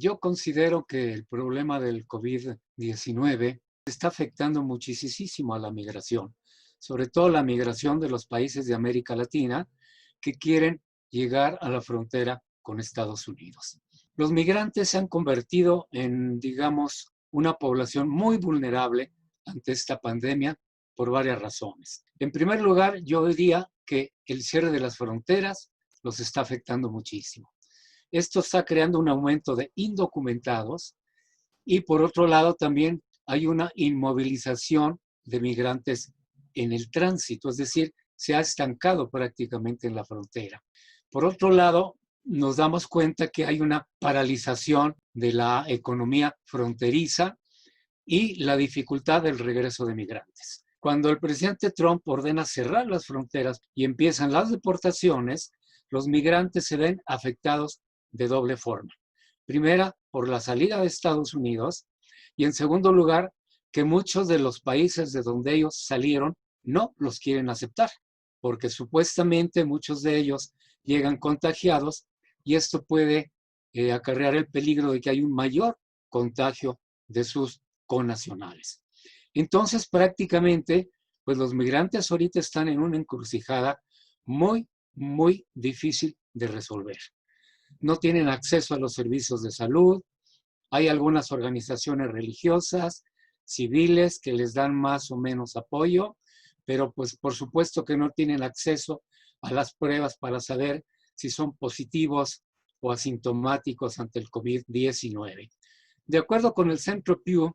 Yo considero que el problema del COVID-19 está afectando muchísimo a la migración, sobre todo la migración de los países de América Latina que quieren llegar a la frontera con Estados Unidos. Los migrantes se han convertido en, digamos, una población muy vulnerable ante esta pandemia por varias razones. En primer lugar, yo diría que el cierre de las fronteras los está afectando muchísimo. Esto está creando un aumento de indocumentados y por otro lado también hay una inmovilización de migrantes en el tránsito, es decir, se ha estancado prácticamente en la frontera. Por otro lado, nos damos cuenta que hay una paralización de la economía fronteriza y la dificultad del regreso de migrantes. Cuando el presidente Trump ordena cerrar las fronteras y empiezan las deportaciones, los migrantes se ven afectados de doble forma. Primera, por la salida de Estados Unidos y en segundo lugar, que muchos de los países de donde ellos salieron no los quieren aceptar, porque supuestamente muchos de ellos llegan contagiados y esto puede acarrear el peligro de que hay un mayor contagio de sus connacionales. Entonces, prácticamente, pues los migrantes ahorita están en una encrucijada muy difícil de resolver. No tienen acceso a los servicios de salud, hay algunas organizaciones religiosas, civiles, que les dan más o menos apoyo, pero pues por supuesto que no tienen acceso a las pruebas para saber si son positivos o asintomáticos ante el COVID-19. De acuerdo con el Centro Pew,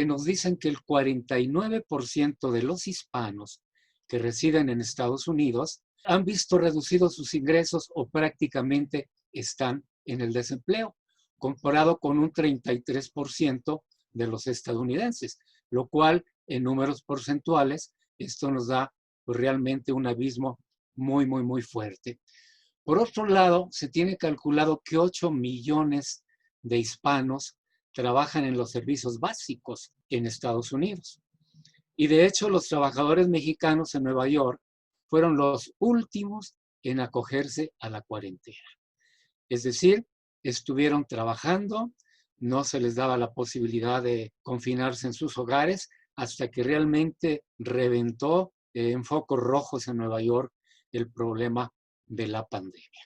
nos dicen que el 49% de los hispanos que residen en Estados Unidos han visto reducidos sus ingresos o prácticamente están en el desempleo, comparado con un 33% de los estadounidenses, lo cual en números porcentuales esto nos da pues, realmente un abismo muy fuerte. Por otro lado, se tiene calculado que 8 millones de hispanos trabajan en los servicios básicos en Estados Unidos. Y de hecho, los trabajadores mexicanos en Nueva York fueron los últimos en acogerse a la cuarentena. Es decir, estuvieron trabajando, no se les daba la posibilidad de confinarse en sus hogares hasta que realmente reventó en focos rojos en Nueva York el problema de la pandemia.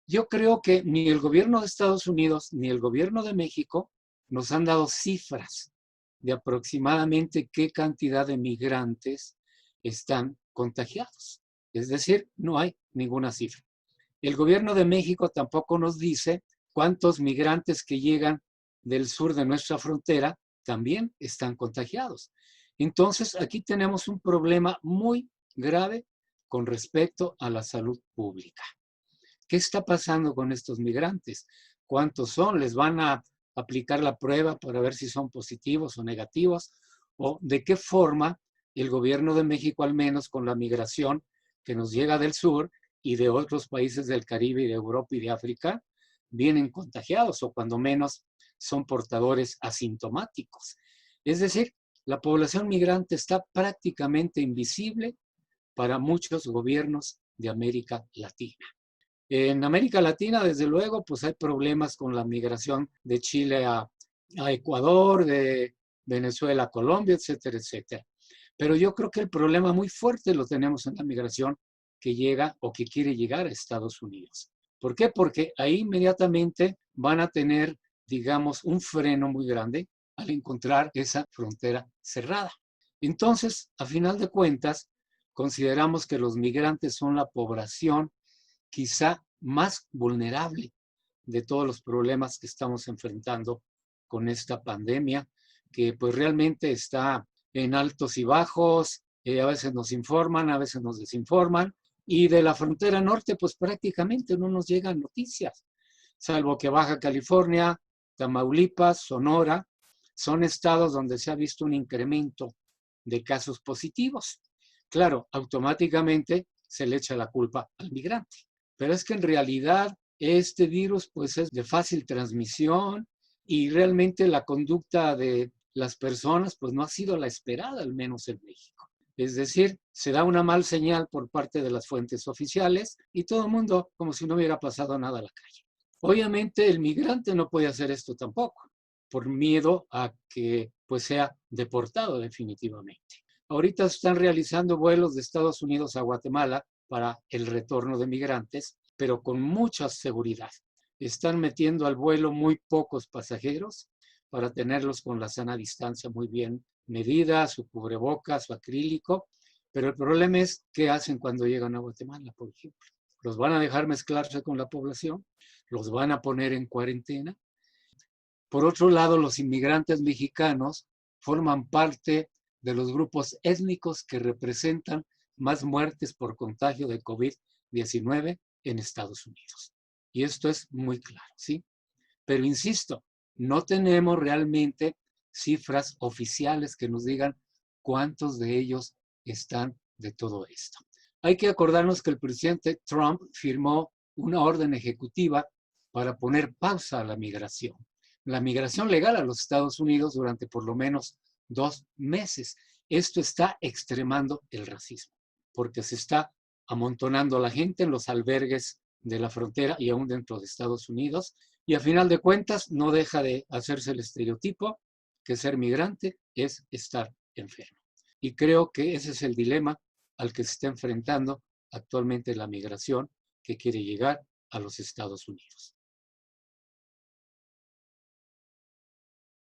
Yo creo que ni el gobierno de Estados Unidos ni el gobierno de México nos han dado cifras de aproximadamente qué cantidad de migrantes están contagiados. Es decir, no hay ninguna cifra. El gobierno de México tampoco nos dice cuántos migrantes que llegan del sur de nuestra frontera también están contagiados. Entonces, aquí tenemos un problema muy grave con respecto a la salud pública. ¿Qué está pasando con estos migrantes? ¿Cuántos son? ¿Les van a aplicar la prueba para ver si son positivos o negativos? ¿O de qué forma el gobierno de México, al menos con la migración que nos llega del sur y de otros países del Caribe y de Europa y de África, vienen contagiados o cuando menos son portadores asintomáticos? Es decir, la población migrante está prácticamente invisible para muchos gobiernos de América Latina. En América Latina, desde luego, pues hay problemas con la migración de Chile a Ecuador, de Venezuela a Colombia, etcétera, etcétera. Pero yo creo que el problema muy fuerte lo tenemos en la migración que llega o que quiere llegar a Estados Unidos. ¿Por qué? Porque ahí inmediatamente van a tener, digamos, un freno muy grande al encontrar esa frontera cerrada. Entonces, a final de cuentas, consideramos que los migrantes son la población quizá más vulnerable de todos los problemas que estamos enfrentando con esta pandemia, que pues realmente está en altos y bajos, a veces nos informan, a veces nos desinforman, y de la frontera norte pues prácticamente no nos llegan noticias, salvo que Baja California, Tamaulipas, Sonora, son estados donde se ha visto un incremento de casos positivos. Claro, automáticamente se le echa la culpa al migrante. Pero es que en realidad este virus pues es de fácil transmisión y realmente la conducta de las personas pues no ha sido la esperada, al menos en México. Es decir, se da una mal señal por parte de las fuentes oficiales y todo el mundo como si no hubiera pasado nada a la calle. Obviamente el migrante no puede hacer esto tampoco, por miedo a que pues sea deportado definitivamente. Ahorita están realizando vuelos de Estados Unidos a Guatemala para el retorno de migrantes, pero con mucha seguridad. Están metiendo al vuelo muy pocos pasajeros para tenerlos con la sana distancia muy bien medida, su cubrebocas, su acrílico, pero el problema es qué hacen cuando llegan a Guatemala, por ejemplo. ¿Los van a dejar mezclarse con la población? ¿Los van a poner en cuarentena? Por otro lado, los inmigrantes mexicanos forman parte de los grupos étnicos que representan más muertes por contagio de COVID-19 en Estados Unidos. Y esto es muy claro, ¿sí? Pero insisto, no tenemos realmente cifras oficiales que nos digan cuántos de ellos están de todo esto. Hay que acordarnos que el presidente Trump firmó una orden ejecutiva para poner pausa a la migración legal a los Estados Unidos durante por lo menos 2 meses. Esto está extremando el racismo, porque se está amontonando a la gente en los albergues de la frontera y aún dentro de Estados Unidos, y a final de cuentas no deja de hacerse el estereotipo que ser migrante es estar enfermo. Y creo que ese es el dilema al que se está enfrentando actualmente la migración que quiere llegar a los Estados Unidos.